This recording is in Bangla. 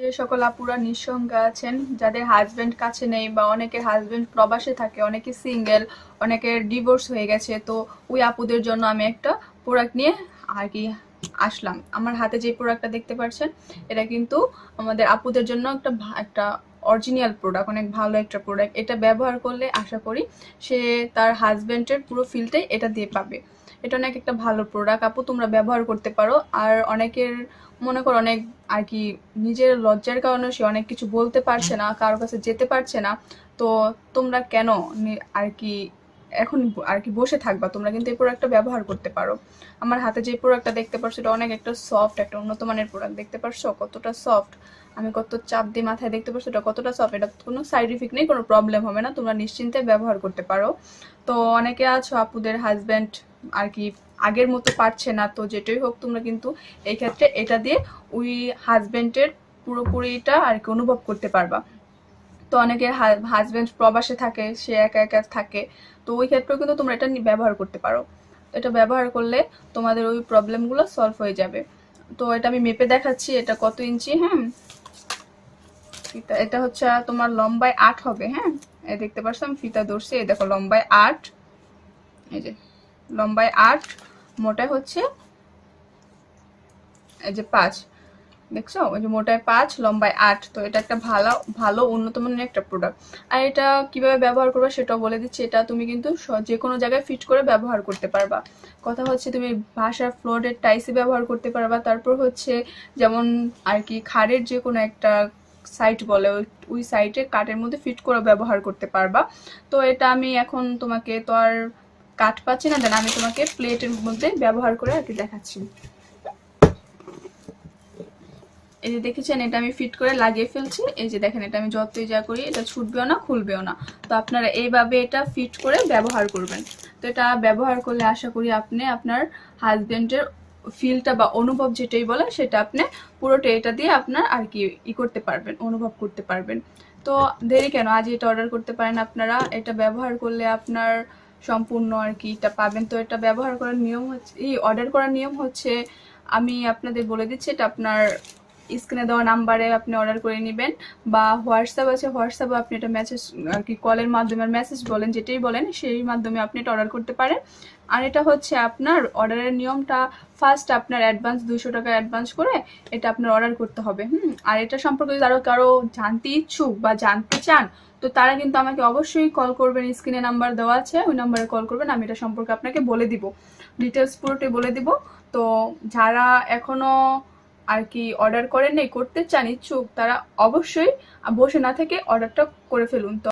যে সকল আপুরা নিঃসঙ্গ আছেন, যাদের হাজবেন্ড কাছে নেই বা অনেকের হাজবেন্ড প্রবাসে থাকে, অনেকে সিঙ্গেল, অনেকের ডিভোর্স হয়ে গেছে, তো ওই আপুদের জন্য আমি একটা প্রোডাক্ট নিয়ে আর কি আসলাম। আমার হাতে যে প্রোডাক্টটা দেখতে পাচ্ছেন, এটা কিন্তু আমাদের আপুদের জন্য একটা অরিজিনাল প্রোডাক্ট, অনেক ভালো একটা প্রোডাক্ট। এটা ব্যবহার করলে আশা করি সে তার হাজবেন্ডের পুরো ফিলটাই এটা দিয়ে পাবে। এটা অনেক একটা ভালো প্রোডাক্ট আপু, তোমরা ব্যবহার করতে পারো। আর অনেকের মনে করো অনেক আর কি নিজের লজ্জার কারণে সে অনেক কিছু বলতে পারছে না, কারোর কাছে যেতে পারছে না, তো তোমরা কেন আর কি এখন আর কি বসে থাকবা? তোমরা কিন্তু এই প্রোডাক্টটা ব্যবহার করতে পারো। আমার হাতে যে প্রোডাক্টটা দেখতে পারছো, এটা অনেক একটা সফট, একটা উন্নত মানের প্রোডাক্ট। দেখতে পারছো কতটা সফট? আমি কত চাপ দিয়ে মাথায় দেখতে পারছো এটা কতটা সফট। এটা কোনো সাইড ইফেক্ট নেই, কোনো প্রবলেম হবে না, তোমরা নিশ্চিন্তে ব্যবহার করতে পারো। তো অনেকে আছো আপুদের হাজব্যান্ড আর কি আগের মতো পারছে না, তো যেটাই হোক তোমরা কিন্তু এই ক্ষেত্রে এটা দিয়ে ওই হাজব্যান্ডের পুরোপুরিটা আর কি অনুভব করতে পারবা। তো অনেকের হাজব্যান্ড প্রবাসে থাকে, সে একা একা থাকে, তো ওই ক্ষেত্রেও কিন্তু তোমরা এটা ব্যবহার করতে পারো। এটা ব্যবহার করলে তোমাদের ওই প্রবলেমগুলো সলভ হয়ে যাবে। তো এটা আমি মেপে দেখাচ্ছি এটা কত ইঞ্চি। হ্যাঁ, এটা হচ্ছে তোমার লম্বায় 8 হবে। হ্যাঁ, এই দেখতে পাচ্ছ আমি ফিতা ধরছি, এই দেখো লম্বায় 8, এই যে লম্বায় 8, মোটায় হচ্ছে এই যে 5, দেখছো ওই যে মোটায় 5, লম্বায় 8। তো এটা একটা ভালো ভালো উন্নত মানের একটা প্রোডাক্ট। আর এটা কিভাবে ব্যবহার করবে সেটাও বলে দিচ্ছি। এটা তুমি কিন্তু যে কোনো জায়গায় ফিট করে ব্যবহার করতে পারবা। কথা হচ্ছে তুমি বাসার ফ্লোরের টাইসে ব্যবহার করতে পারবা, তারপর হচ্ছে যেমন আর কি খাড়ের যে কোনো একটা সাইট বলে, ওই সাইটে কাঠের মধ্যে ফিট করে ব্যবহার করতে পারবা। তো এটা আমি এখন তোমাকে তো আর কাঠ পাচ্ছি না, দেন আমি তোমাকে প্লেটের মধ্যে ব্যবহার করে আর কি দেখাচ্ছি। এই যে দেখেছেন এটা আমি ফিট করে লাগিয়ে ফেলছি। এই যে দেখেন এটা আমি যতই যা করি এটা ছুটবেও না, খুলবেও না। তো আপনারা এইভাবে এটা ফিট করে ব্যবহার করবেন। তো এটা ব্যবহার করলে আশা করি আপনি আপনার হাজবেন্ডের ফিলটা বা অনুভব যেটাই বলে সেটা আপনি পুরোটা এটা দিয়ে আপনার আর কি করতে পারবেন, অনুভব করতে পারবেন। তো দেরি কেন, আজ এটা অর্ডার করতে পারেন আপনারা। এটা ব্যবহার করলে আপনার সম্পূর্ণ আর কি এটা পাবেন। তো এটা ব্যবহার করার নিয়ম হচ্ছে, অর্ডার করার নিয়ম হচ্ছে, আমি আপনাদের বলে দিচ্ছি। এটা আপনার স্ক্রিনে দেওয়া নাম্বারে আপনি অর্ডার করে নেবেন, বা হোয়াটসঅ্যাপ আছে, হোয়াটসঅ্যাপে আপনি এটা মেসেজ আর কি কলের মাধ্যমে মেসেজ বলেন, যেটাই বলেন সেই মাধ্যমে আপনি এটা অর্ডার করতে পারেন। আর এটা হচ্ছে আপনার অর্ডারের নিয়মটা, ফার্স্ট আপনার অ্যাডভান্স 200 টাকা অ্যাডভান্স করে এটা আপনার অর্ডার করতে হবে। আর এটা সম্পর্কে যদি কারো জানতে ইচ্ছুক বা জানতে চান, তো তারা কিন্তু আমাকে অবশ্যই কল করবেন। স্ক্রিনে নাম্বার দেওয়া আছে, ওই নাম্বারে কল করবেন, আমি এটা সম্পর্কে আপনাকে বলে দিব, ডিটেলস পুরোটাই বলে দিব। তো যারা এখনো আর কি অর্ডার করেন নাই, করতে চান, ইচ্ছুক, তারা অবশ্যই বসে না থেকে অর্ডারটা করে ফেলুন। তো